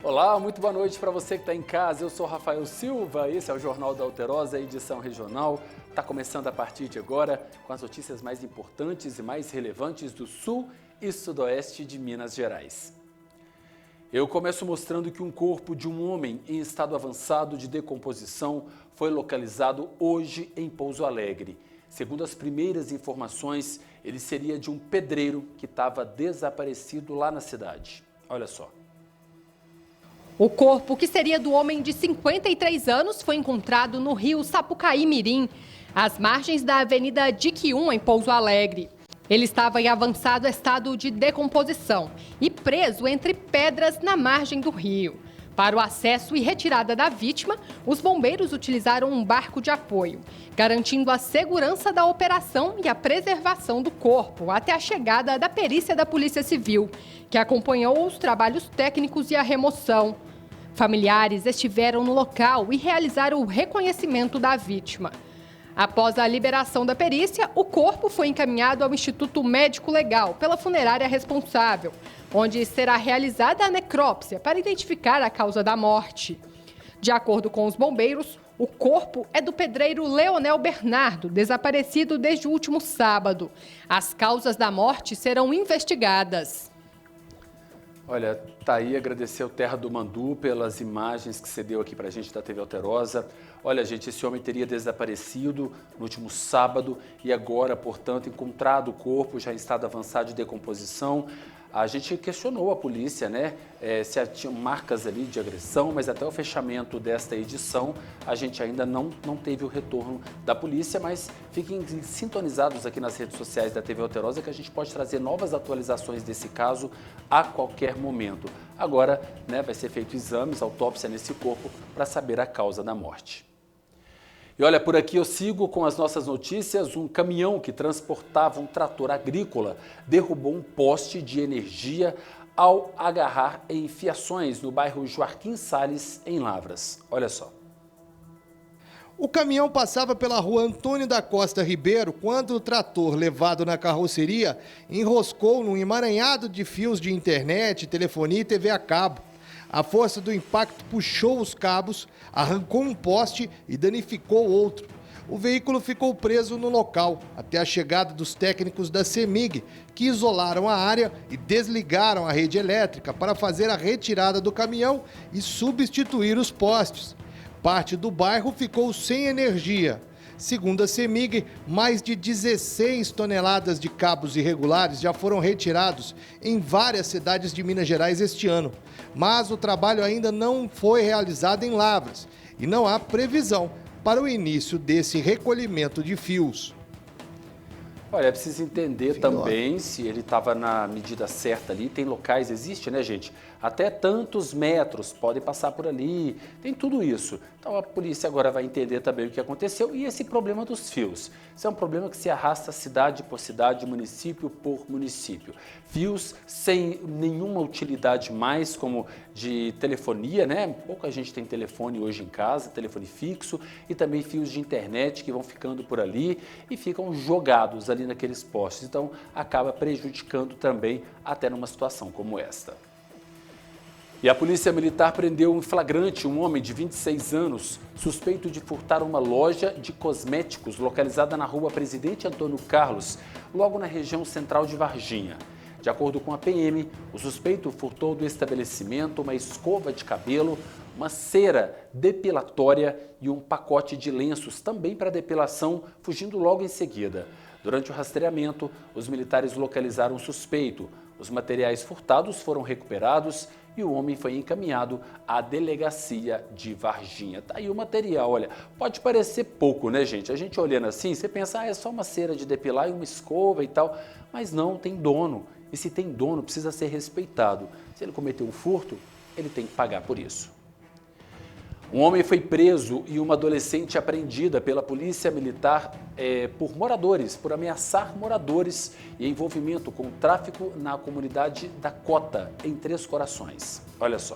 Olá, muito boa noite para você que está em casa. Eu sou Rafael Silva, esse é o Jornal da Alterosa, edição regional. Está começando a partir de agora com as notícias mais importantes e mais relevantes do sul e sudoeste de Minas Gerais. Eu começo mostrando que um corpo de um homem em estado avançado de decomposição foi localizado hoje em Pouso Alegre. Segundo as primeiras informações, ele seria de um pedreiro que estava desaparecido lá na cidade. Olha só. O corpo, que seria do homem de 53 anos, foi encontrado no rio Sapucaí Mirim, às margens da Avenida Diquium, em Pouso Alegre. Ele estava em avançado estado de decomposição e preso entre pedras na margem do rio. Para o acesso e retirada da vítima, os bombeiros utilizaram um barco de apoio, garantindo a segurança da operação e a preservação do corpo até a chegada da perícia da Polícia Civil, que acompanhou os trabalhos técnicos e a remoção. Familiares estiveram no local e realizaram o reconhecimento da vítima. Após a liberação da perícia, o corpo foi encaminhado ao Instituto Médico Legal pela funerária responsável, onde será realizada a necrópsia para identificar a causa da morte. De acordo com os bombeiros, o corpo é do pedreiro Leonel Bernardo, desaparecido desde o último sábado. As causas da morte serão investigadas. Olha, tá aí, agradecer ao Terra do Mandu pelas imagens que cedeu aqui pra gente da TV Alterosa. Olha, gente, esse homem teria desaparecido no último sábado e agora, portanto, encontrado o corpo já em estado avançado de decomposição. A gente questionou a polícia, né, se tinham marcas ali de agressão, mas até o fechamento desta edição a gente ainda não teve o retorno da polícia, mas fiquem sintonizados aqui nas redes sociais da TV Alterosa que a gente pode trazer novas atualizações desse caso a qualquer momento. Agora, né, vai ser feito exames, autópsia nesse corpo para saber a causa da morte. E olha, por aqui eu sigo com as nossas notícias. Um caminhão que transportava um trator agrícola derrubou um poste de energia ao agarrar em fiações no bairro Joaquim Salles, em Lavras. Olha só. O caminhão passava pela rua Antônio da Costa Ribeiro quando o trator levado na carroceria enroscou num emaranhado de fios de internet, telefonia e TV a cabo. A força do impacto puxou os cabos, arrancou um poste e danificou outro. O veículo ficou preso no local até a chegada dos técnicos da CEMIG, que isolaram a área e desligaram a rede elétrica para fazer a retirada do caminhão e substituir os postes. Parte do bairro ficou sem energia. Segundo a CEMIG, mais de 16 toneladas de cabos irregulares já foram retirados em várias cidades de Minas Gerais este ano. Mas o trabalho ainda não foi realizado em Lavras e não há previsão para o início desse recolhimento de fios. Olha, é preciso entender também se ele estava na medida certa ali. Tem locais, existe, né, gente? Até tantos metros podem passar por ali, tem tudo isso. Então a polícia agora vai entender também o que aconteceu e esse problema dos fios. Isso é um problema que se arrasta cidade por cidade, município por município. Fios sem nenhuma utilidade mais, como de telefonia, né? Pouca gente tem telefone hoje em casa, telefone fixo, e também fios de internet que vão ficando por ali e ficam jogados ali naqueles postes. Então acaba prejudicando também até numa situação como esta. E a Polícia Militar prendeu em flagrante um homem de 26 anos, suspeito de furtar uma loja de cosméticos localizada na rua Presidente Antônio Carlos, logo na região central de Varginha. De acordo com a PM, o suspeito furtou do estabelecimento uma escova de cabelo, uma cera depilatória e um pacote de lenços também para depilação, fugindo logo em seguida. Durante o rastreamento, os militares localizaram o suspeito. Os materiais furtados foram recuperados e o homem foi encaminhado à delegacia de Varginha. Tá aí o material, olha, pode parecer pouco, né, gente? A gente olhando assim, você pensa, é só uma cera de depilar e uma escova e tal, mas não, tem dono. E se tem dono, precisa ser respeitado. Se ele cometeu um furto, ele tem que pagar por isso. Um homem foi preso e uma adolescente apreendida pela Polícia Militar por moradores, por ameaçar moradores e envolvimento com tráfico na comunidade da Cota, em Três Corações. Olha só.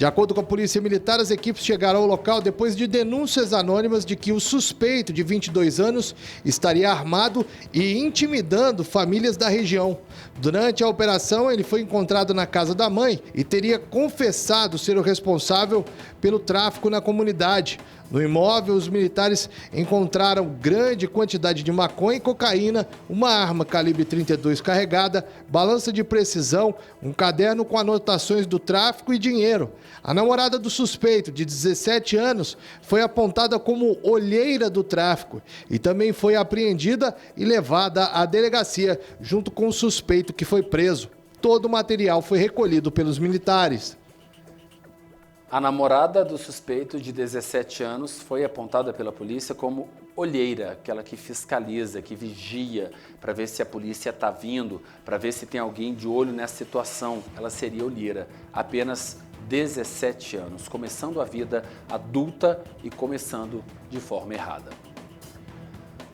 De acordo com a Polícia Militar, as equipes chegaram ao local depois de denúncias anônimas de que o suspeito, de 22 anos, estaria armado e intimidando famílias da região. Durante a operação, ele foi encontrado na casa da mãe e teria confessado ser o responsável pelo tráfico na comunidade. No imóvel, os militares encontraram grande quantidade de maconha e cocaína, uma arma calibre 32 carregada, balança de precisão, um caderno com anotações do tráfico e dinheiro. A namorada do suspeito, de 17 anos, foi apontada como olheira do tráfico e também foi apreendida e levada à delegacia, junto com o suspeito que foi preso. Todo o material foi recolhido pelos militares. A namorada do suspeito, de 17 anos, foi apontada pela polícia como olheira, aquela que fiscaliza, que vigia, para ver se a polícia está vindo, para ver se tem alguém de olho nessa situação. Ela seria olheira, apenas 17 anos, começando a vida adulta e começando de forma errada.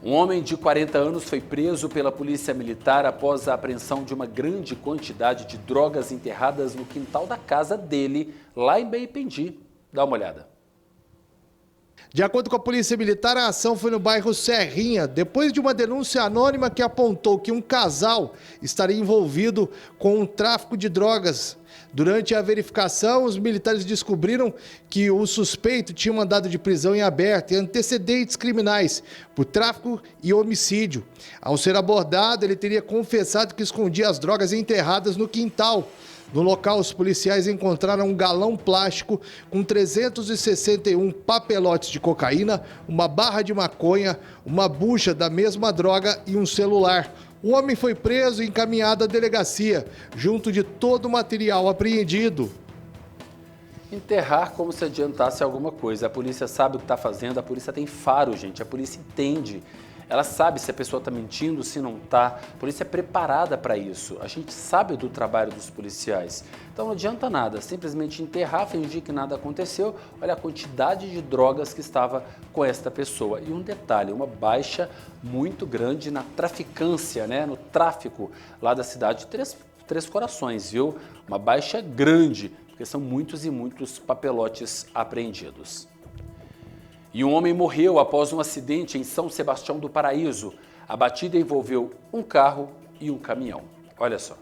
Um homem de 40 anos foi preso pela polícia militar após a apreensão de uma grande quantidade de drogas enterradas no quintal da casa dele, lá em Beipendi. Dá uma olhada. De acordo com a Polícia Militar, a ação foi no bairro Serrinha, depois de uma denúncia anônima que apontou que um casal estaria envolvido com o tráfico de drogas. Durante a verificação, os militares descobriram que o suspeito tinha mandado de prisão em aberto e antecedentes criminais por tráfico e homicídio. Ao ser abordado, ele teria confessado que escondia as drogas enterradas no quintal. No local, os policiais encontraram um galão plástico com 361 papelotes de cocaína, uma barra de maconha, uma bucha da mesma droga e um celular. O homem foi preso e encaminhado à delegacia, junto de todo o material apreendido. Enterrar como se adiantasse alguma coisa. A polícia sabe o que está fazendo, a polícia tem faro, gente, a polícia entende. Ela sabe se a pessoa está mentindo, se não está. A polícia é preparada para isso. A gente sabe do trabalho dos policiais. Então não adianta nada, simplesmente enterrar, fingir que nada aconteceu. Olha a quantidade de drogas que estava com esta pessoa. E um detalhe, uma baixa muito grande na traficância, né? No tráfico lá da cidade de Três Corações, viu? Uma baixa grande, porque são muitos e muitos papelotes apreendidos. E um homem morreu após um acidente em São Sebastião do Paraíso. A batida envolveu um carro e um caminhão. Olha só.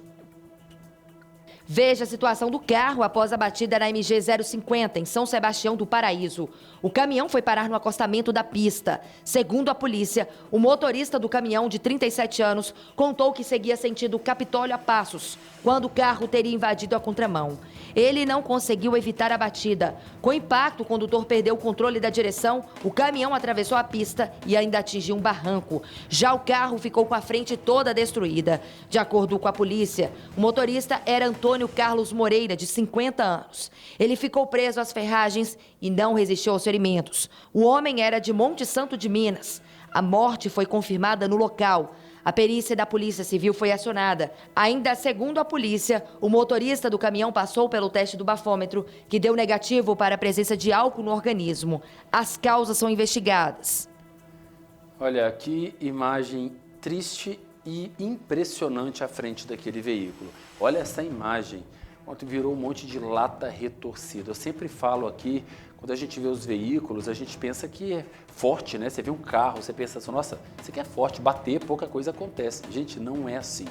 Veja a situação do carro após a batida na MG 050, em São Sebastião do Paraíso. O caminhão foi parar no acostamento da pista. Segundo a polícia, o motorista do caminhão, de 37 anos, contou que seguia sentido Capitólio a passos, quando o carro teria invadido a contramão. Ele não conseguiu evitar a batida. Com o impacto, o condutor perdeu o controle da direção, o caminhão atravessou a pista e ainda atingiu um barranco. Já o carro ficou com a frente toda destruída. De acordo com a polícia, o motorista era Antônio Carlos Moreira, de 50 anos. Ele ficou preso às ferragens e não resistiu aos ferimentos. O homem era de Monte Santo de Minas. A morte foi confirmada no local. A perícia da Polícia Civil foi acionada. Ainda segundo a polícia, o motorista do caminhão passou pelo teste do bafômetro, que deu negativo para a presença de álcool no organismo. As causas são investigadas. Olha, que imagem triste e impressionante à frente daquele veículo. Olha essa imagem, quanto virou um monte de lata retorcida. Eu sempre falo aqui, quando a gente vê os veículos, a gente pensa que é forte, né? Você vê um carro, você pensa assim, nossa, isso aqui é forte, bater, pouca coisa acontece. Gente, não é assim.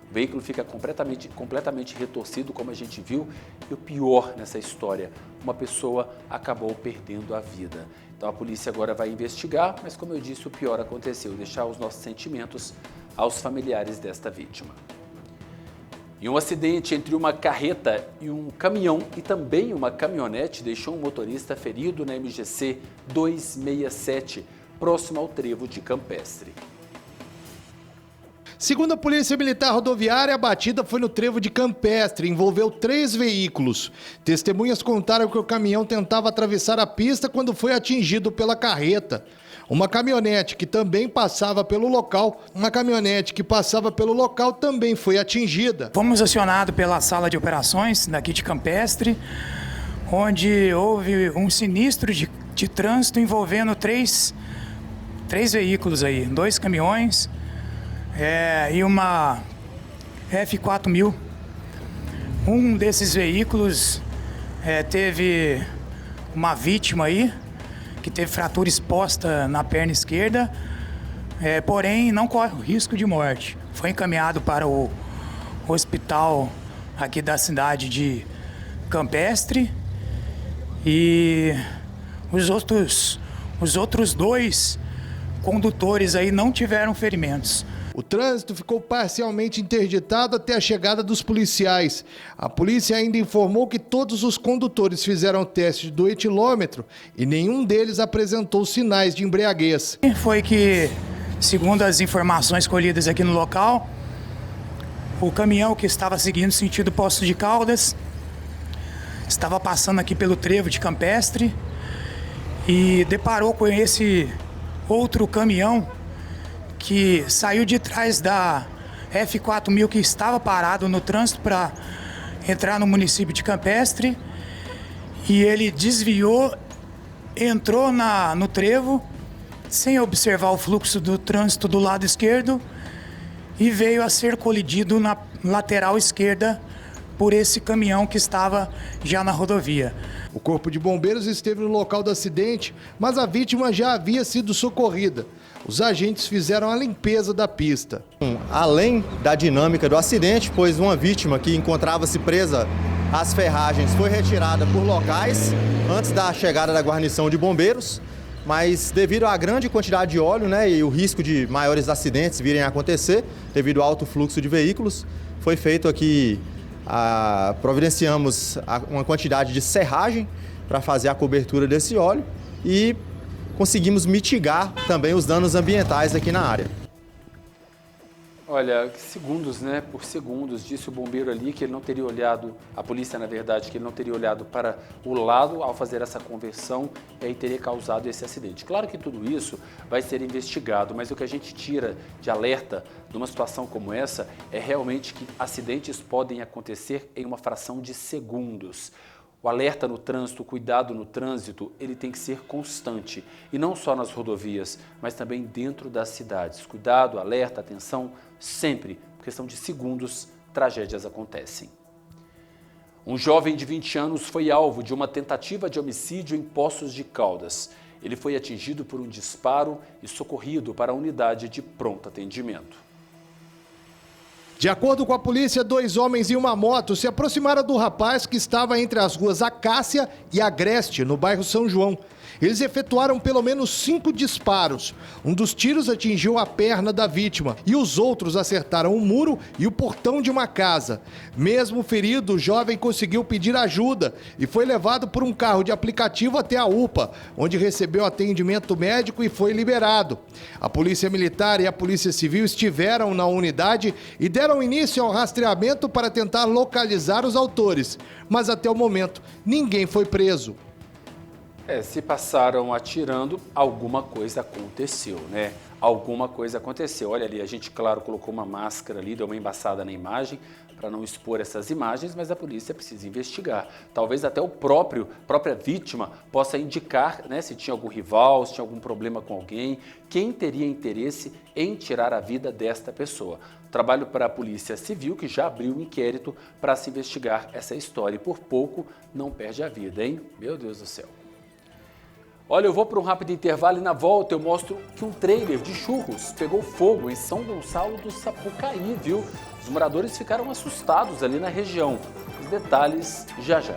O veículo fica completamente retorcido, como a gente viu, e o pior nessa história, uma pessoa acabou perdendo a vida. Então a polícia agora vai investigar, mas como eu disse, o pior aconteceu, deixar os nossos sentimentos aos familiares desta vítima. E um acidente entre uma carreta e um caminhão e também uma caminhonete deixou um motorista ferido na MGC 267, próximo ao trevo de Campestre. Segundo a Polícia Militar Rodoviária, a batida foi no trevo de Campestre, envolveu 3 veículos. Testemunhas contaram que o caminhão tentava atravessar a pista quando foi atingido pela carreta. Uma caminhonete que passava pelo local também foi atingida. Fomos acionados pela sala de operações daqui de Campestre, onde houve um sinistro de trânsito envolvendo três veículos aí, 2 caminhões e uma F4000. Um desses veículos teve uma vítima aí, que teve fratura exposta na perna esquerda, porém não corre o risco de morte. Foi encaminhado para o hospital aqui da cidade de Campestre e os outros 2 condutores aí não tiveram ferimentos. O trânsito ficou parcialmente interditado até a chegada dos policiais. A polícia ainda informou que todos os condutores fizeram teste do etilômetro e nenhum deles apresentou sinais de embriaguez. Foi que, segundo as informações colhidas aqui no local, o caminhão que estava seguindo sentido Poços de Caldas estava passando aqui pelo trevo de Campestre e deparou com esse outro caminhão que saiu de trás da F4000 que estava parado no trânsito para entrar no município de Campestre, e ele desviou, entrou no trevo sem observar o fluxo do trânsito do lado esquerdo e veio a ser colidido na lateral esquerda por esse caminhão que estava já na rodovia. O Corpo de Bombeiros esteve no local do acidente, mas a vítima já havia sido socorrida. Os agentes fizeram a limpeza da pista. Além da dinâmica do acidente, pois uma vítima que encontrava-se presa às ferragens foi retirada por locais antes da chegada da guarnição de bombeiros, mas devido à grande quantidade de óleo, e o risco de maiores acidentes virem a acontecer, devido ao alto fluxo de veículos, foi feito aqui, providenciamos uma quantidade de serragem para fazer a cobertura desse óleo e conseguimos mitigar também os danos ambientais aqui na área. Olha, segundos, por segundos, disse o bombeiro ali que ele não teria olhado, a polícia na verdade, que ele não teria olhado para o lado ao fazer essa conversão e aí teria causado esse acidente. Claro que tudo isso vai ser investigado, mas o que a gente tira de alerta numa situação como essa é realmente que acidentes podem acontecer em uma fração de segundos. O alerta no trânsito, o cuidado no trânsito, ele tem que ser constante. E não só nas rodovias, mas também dentro das cidades. Cuidado, alerta, atenção, sempre. Por questão de segundos, tragédias acontecem. Um jovem de 20 anos foi alvo de uma tentativa de homicídio em Poços de Caldas. Ele foi atingido por um disparo e socorrido para a unidade de pronto atendimento. De acordo com a polícia, 2 homens e uma moto se aproximaram do rapaz que estava entre as ruas Acácia e Agreste, no bairro São João. Eles efetuaram pelo menos 5 disparos. Um dos tiros atingiu a perna da vítima e os outros acertaram o muro e o portão de uma casa. Mesmo ferido, o jovem conseguiu pedir ajuda e foi levado por um carro de aplicativo até a UPA, onde recebeu atendimento médico e foi liberado. A Polícia Militar e a Polícia Civil estiveram na unidade e deram início ao rastreamento para tentar localizar os autores, mas até o momento ninguém foi preso. Se passaram atirando, alguma coisa aconteceu, Alguma coisa aconteceu. Olha ali, a gente, claro, colocou uma máscara ali, deu uma embaçada na imagem para não expor essas imagens, mas a polícia precisa investigar. Talvez até própria vítima possa indicar, se tinha algum rival, se tinha algum problema com alguém, quem teria interesse em tirar a vida desta pessoa. Trabalho para a Polícia Civil, que já abriu um inquérito para se investigar essa história e por pouco não perde a vida, hein? Meu Deus do céu. Olha, eu vou para um rápido intervalo e na volta eu mostro que um trailer de churros pegou fogo em São Gonçalo do Sapucaí, viu? Os moradores ficaram assustados ali na região. Os detalhes já já.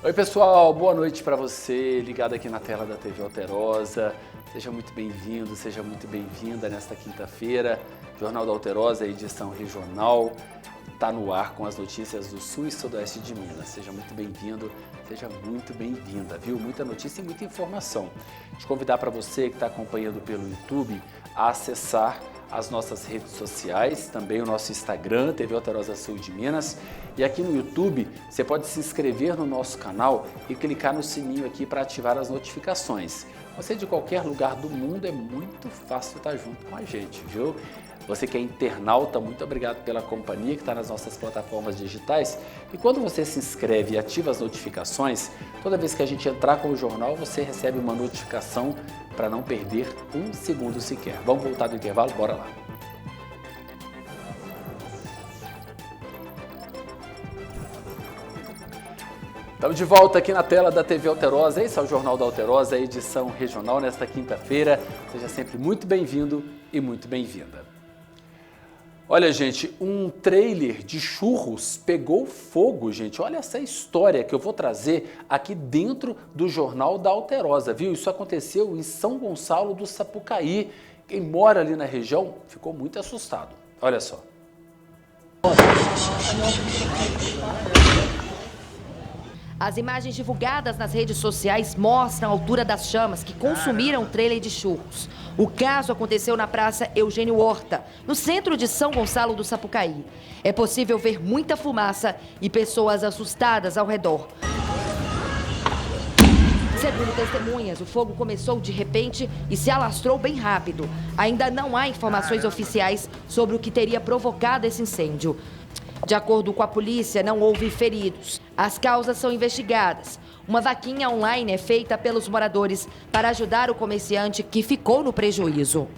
Oi pessoal, boa noite para você, ligado aqui na tela da TV Alterosa. Seja muito bem-vindo, seja muito bem-vinda nesta quinta-feira. Jornal da Alterosa, edição regional, está no ar com as notícias do Sul e Sudoeste de Minas. Seja muito bem-vindo, seja muito bem-vinda, viu? Muita notícia e muita informação. Te convidar para você que está acompanhando pelo YouTube a acessar as nossas redes sociais, também o nosso Instagram, TV Alterosa Sul de Minas. E aqui no YouTube, você pode se inscrever no nosso canal e clicar no sininho aqui para ativar as notificações. Você de qualquer lugar do mundo, é muito fácil estar junto com a gente, viu? Você que é internauta, muito obrigado pela companhia que está nas nossas plataformas digitais. E quando você se inscreve e ativa as notificações, toda vez que a gente entrar com o jornal, você recebe uma notificação para não perder um segundo sequer. Vamos voltar do intervalo? Bora lá. Estamos de volta aqui na tela da TV Alterosa. Esse é o Jornal da Alterosa, a edição regional nesta quinta-feira. Seja sempre muito bem-vindo e muito bem-vinda. Olha, gente, um trailer de churros pegou fogo, gente. Olha essa história que eu vou trazer aqui dentro do Jornal da Alterosa, viu? Isso aconteceu em São Gonçalo do Sapucaí. Quem mora ali na região ficou muito assustado. Olha só. As imagens divulgadas nas redes sociais mostram a altura das chamas que consumiram o trailer de churros. O caso aconteceu na Praça Eugênio Horta, no centro de São Gonçalo do Sapucaí. É possível ver muita fumaça e pessoas assustadas ao redor. Segundo testemunhas, o fogo começou de repente e se alastrou bem rápido. Ainda não há informações oficiais sobre o que teria provocado esse incêndio. De acordo com a polícia, não houve feridos. As causas são investigadas. Uma vaquinha online é feita pelos moradores para ajudar o comerciante que ficou no prejuízo.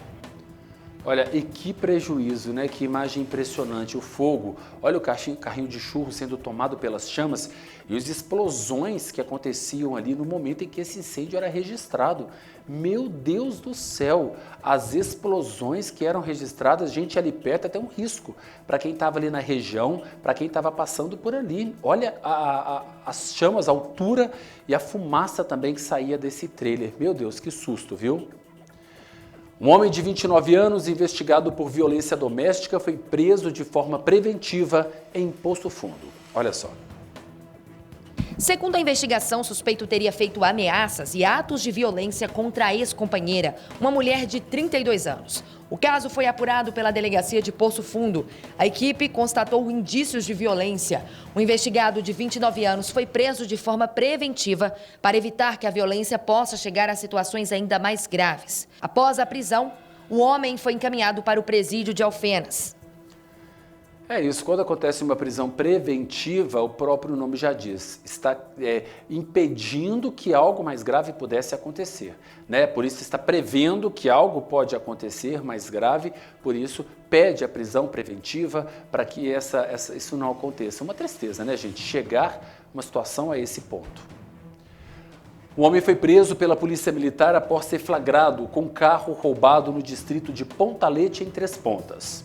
Olha, e que prejuízo, né? Que imagem impressionante. O fogo, olha o carrinho de churro sendo tomado pelas chamas e as explosões que aconteciam ali no momento em que esse incêndio era registrado. Meu Deus do céu, as explosões que eram registradas, gente, ali perto, até um risco para quem estava ali na região, para quem estava passando por ali. Olha as chamas, a altura e a fumaça também que saía desse trailer. Meu Deus, que susto, viu? Um homem de 29 anos, investigado por violência doméstica, foi preso de forma preventiva em Poço Fundo. Olha só. Segundo a investigação, o suspeito teria feito ameaças e atos de violência contra a ex-companheira, uma mulher de 32 anos. O caso foi apurado pela delegacia de Poço Fundo. A equipe constatou indícios de violência. O investigado de 29 anos foi preso de forma preventiva para evitar que a violência possa chegar a situações ainda mais graves. Após a prisão, o homem foi encaminhado para o presídio de Alfenas. É isso, quando acontece uma prisão preventiva, o próprio nome já diz, está impedindo que algo mais grave pudesse acontecer, né? Por isso está prevendo que algo pode acontecer mais grave, por isso pede a prisão preventiva para que isso não aconteça. Uma tristeza, né, gente? Chegar uma situação a esse ponto. O homem foi preso pela Polícia Militar após ser flagrado com um carro roubado no distrito de Pontalete, em Três Pontas.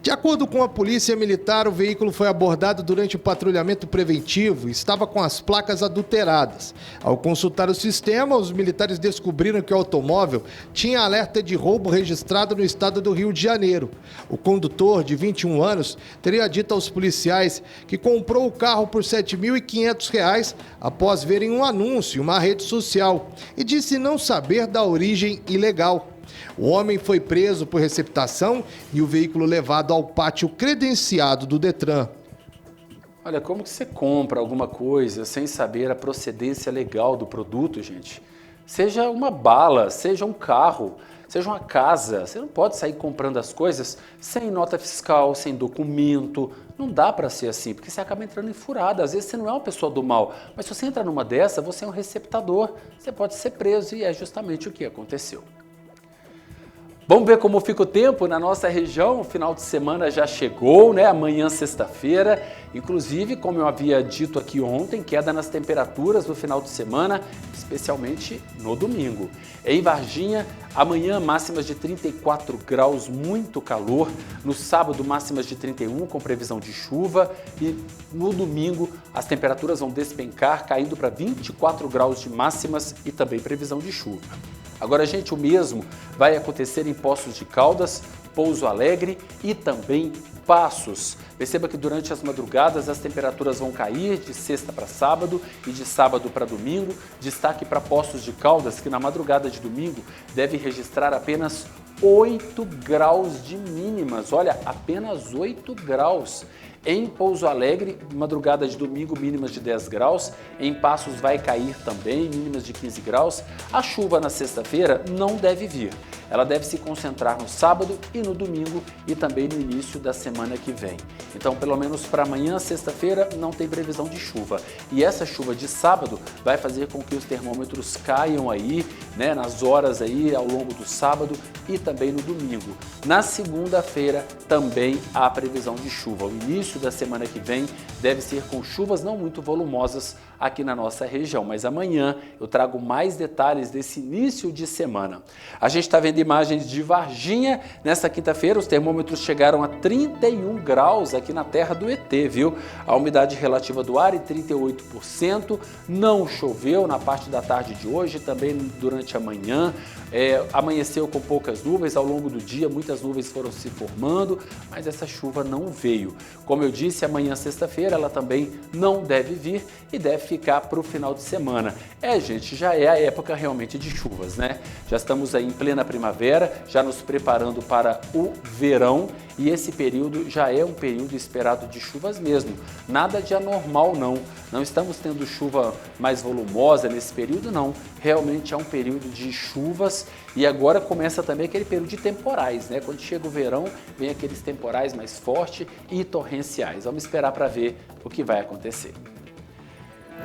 De acordo com a Polícia Militar, o veículo foi abordado durante o patrulhamento preventivo e estava com as placas adulteradas. Ao consultar o sistema, os militares descobriram que o automóvel tinha alerta de roubo registrado no estado do Rio de Janeiro. O condutor, de 21 anos, teria dito aos policiais que comprou o carro por R$ 7.500 após verem um anúncio em uma rede social e disse não saber da origem ilegal. O homem foi preso por receptação e o veículo levado ao pátio credenciado do Detran. Olha, como que você compra alguma coisa sem saber a procedência legal do produto, gente? Seja uma bala, seja um carro, seja uma casa. Você não pode sair comprando as coisas sem nota fiscal, sem documento. Não dá para ser assim, porque você acaba entrando em furada. Às vezes você não é uma pessoa do mal, mas se você entra numa dessa, você é um receptador. Você pode ser preso e é justamente o que aconteceu. Vamos ver como fica o tempo na nossa região. O final de semana já chegou, né? Amanhã, sexta-feira. Inclusive, como eu havia dito aqui ontem, queda nas temperaturas no final de semana, especialmente no domingo. Em Varginha, amanhã máximas de 34 graus, muito calor. No sábado, máximas de 31, com previsão de chuva. E no domingo, as temperaturas vão despencar, caindo para 24 graus de máximas e também previsão de chuva. Agora, gente, o mesmo vai acontecer em Poços de Caldas, Pouso Alegre e também Passos. Perceba que durante as madrugadas as temperaturas vão cair de sexta para sábado e de sábado para domingo. Destaque para Poços de Caldas, que na madrugada de domingo deve registrar apenas 8 graus de mínimas. Olha, apenas 8 graus. Em Pouso Alegre, madrugada de domingo, mínimas de 10 graus. Em Passos vai cair também, mínimas de 15 graus. A chuva na sexta-feira não deve vir. Ela deve se concentrar no sábado e no domingo e também no início da semana que vem. Então, pelo menos para amanhã, sexta-feira, não tem previsão de chuva. E essa chuva de sábado vai fazer com que os termômetros caiam aí, né, nas horas aí ao longo do sábado e também no domingo. Na segunda-feira também há previsão de chuva. O início da semana que vem deve ser com chuvas não muito volumosas aqui na nossa região, mas amanhã eu trago mais detalhes desse início de semana. A gente está vendo imagens de Varginha. Nesta quinta-feira os termômetros chegaram a 31 graus aqui na terra do ET, viu? A umidade relativa do ar é 38%, não choveu na parte da tarde de hoje, também durante a manhã. Amanheceu com poucas nuvens, ao longo do dia muitas nuvens foram se formando, mas essa chuva não veio. Como eu disse, amanhã sexta-feira ela também não deve vir e deve ficar para o final de semana. Gente, já é a época realmente de chuvas, né? Já estamos aí em plena primavera, já nos preparando para o verão e esse período já é um período esperado de chuvas mesmo. Nada de anormal não. Não estamos tendo chuva mais volumosa nesse período, não. Realmente é um período de chuvas e agora começa também aquele período de temporais, né? Quando chega o verão, vem aqueles temporais mais fortes e torrenciais. Vamos esperar para ver o que vai acontecer.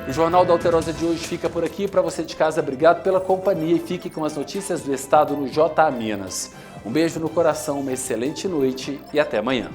O Jornal da Alterosa de hoje fica por aqui. Para você de casa, obrigado pela companhia e fique com as notícias do estado no JA Minas. Um beijo no coração, uma excelente noite e até amanhã.